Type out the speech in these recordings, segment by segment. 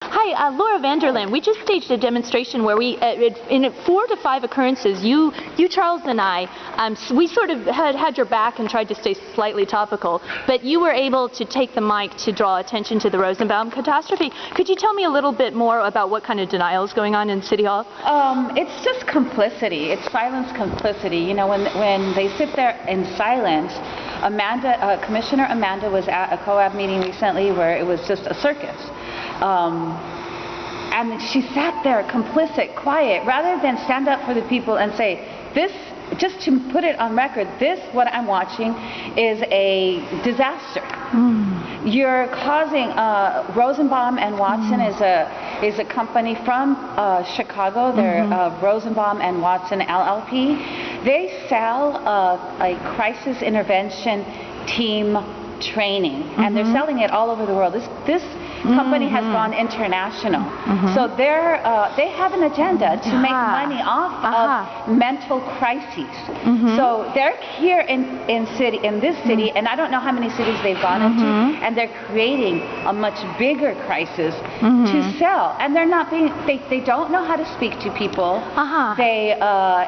Hi, Laura Vanderlyn. We just staged a demonstration where we, in 4 to 5 occurrences, you, Charles, and I, we sort of had your back and tried to stay slightly topical, but you were able to take the mic to draw attention to the Rosenbaum catastrophe. Could you tell me a little bit more about what kind of denial is going on in City Hall? It's just complicity. It's silence complicity. You know, when they sit there in silence, Commissioner Amanda was at a COAB meeting recently where it was just a circus. And she sat there complicit, quiet, rather than stand up for the people and say, this, just to put it on record, this, what I'm watching, is a disaster. You're causing, Rosenbaum and Watson is a company from Chicago. They're Rosenbaum and Watson LLP. They sell a crisis intervention team training, and they're selling it all over the world. This company has gone international. So they have an agenda to make money off of mental crises. So they're here in this city, and I don't know how many cities they've gone into, and they're creating a much bigger crisis to sell. And they're not being, they don't know how to speak to people. They,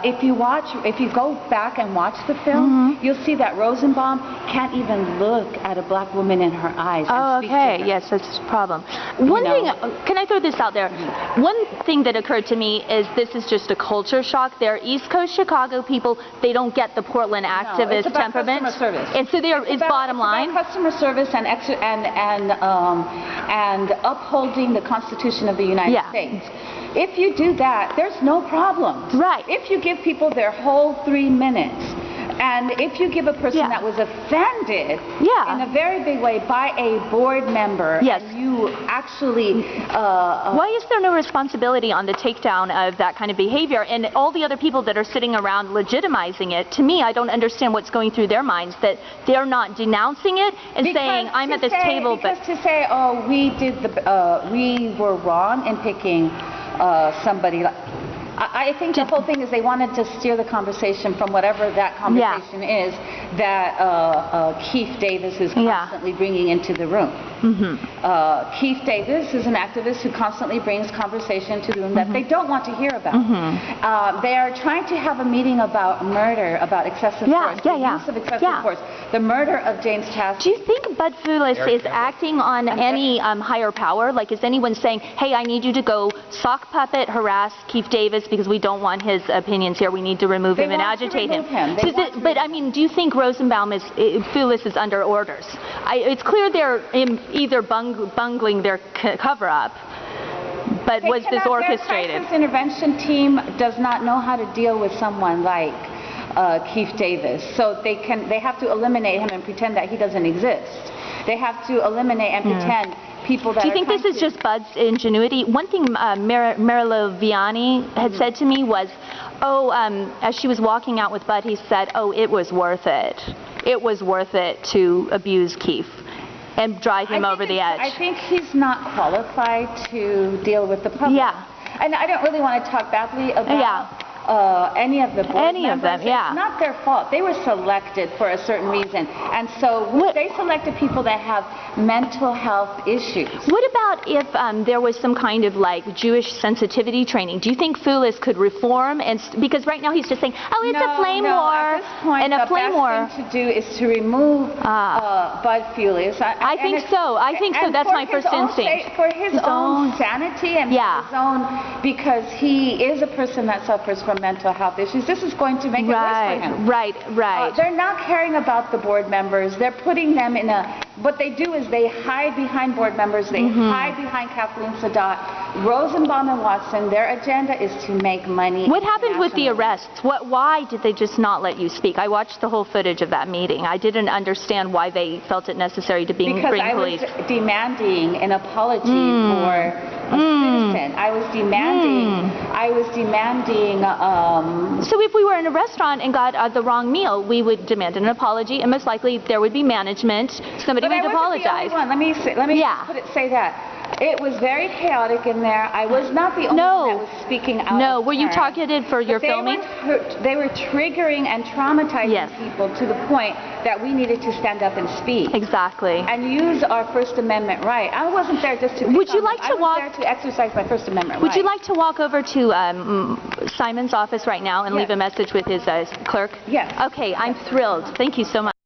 if you go back and watch the film, you'll see that Rosenbaum can't even look at a black woman in her eyes and speak to her. Yes, that's a problem. One thing, can I throw this out there? One thing that occurred to me is this is just a culture shock. They're East Coast Chicago people. They don't get the Portland activist temperament. Customer service. And so it's bottom line. About customer service and upholding the Constitution of the United States. If you do that, there's no problem. Right. If you give people their whole 3 minutes, and if you give a person that was offended in a very big way by a board member, and you actually... why is there no responsibility on the takedown of that kind of behavior? And all the other people that are sitting around legitimizing it, to me, I don't understand what's going through their minds, that they're not denouncing it and saying, I'm at this table, but... Because to say, oh, we were wrong in picking somebody like... I think the whole thing is they wanted to steer the conversation from whatever that conversation is that Keith Davis is constantly bringing into the room. Keith Davis is an activist who constantly brings conversation to the room that they don't want to hear about. They are trying to have a meeting about murder, about excessive force, the use of excessive force, the murder of James Chastity. Do you think Bud Fulis is acting on any higher power? Like, is anyone saying, hey, I need you to go sock puppet, harass Keith Davis because we don't want his opinions here, we need to remove him and agitate him? But I mean, do you think Rosenbaum Fulis is under orders? It's clear they're either bungling their cover-up, but was this orchestrated? The crisis intervention team does not know how to deal with someone like Keith Davis, so they have to eliminate him and pretend that he doesn't exist. They have to eliminate and pretend people that. Do you think this is just Bud's ingenuity? One thing Marilo Viani had said to me was, as she was walking out with Bud, he said, oh, it was worth it. It was worth it to abuse Keith and drive him over the edge. I think he's not qualified to deal with the public. And I don't really want to talk badly about any of the board members. It's not their fault. They were selected for a certain reason. And so they selected people that have mental health issues. What about if there was some kind of like Jewish sensitivity training? Do you think Fulis could reform? And because right now he's just saying, oh, it's a flame war. At this point, and a flame war. The best thing to do is to remove Bud Fulis. I think so. That's my first instinct. For his own sanity and for his own, because he is a person that suffers from mental health issues. This is going to make it worse for him. Right. They're not caring about the board members. They're putting them in a... What they do is they hide behind board members. They hide behind Kathleen Sadat. Rosenbaum and Watson, their agenda is to make money. What happened with the arrests? Why did they just not let you speak? I watched the whole footage of that meeting. I didn't understand why they felt it necessary to bring police. Because I was demanding an apology for a citizen. I was demanding... So if we were in a restaurant and got the wrong meal, we would demand an apology, and most likely there would be management. Somebody would apologize. Let me say that. It was very chaotic in there. I was not the only one that was speaking out. No, of were you turn. targeted for your But filming? They were triggering and traumatizing Yes. people to the point that we needed to stand up and speak. Exactly. And use our First Amendment right. I wasn't there just to pick Would you on like them. to I was walk? there to exercise my First Amendment right. Would you like to walk over to Simon's office right now and Yes. leave a message with his clerk? Yes. Okay, I'm thrilled. Thank you so much.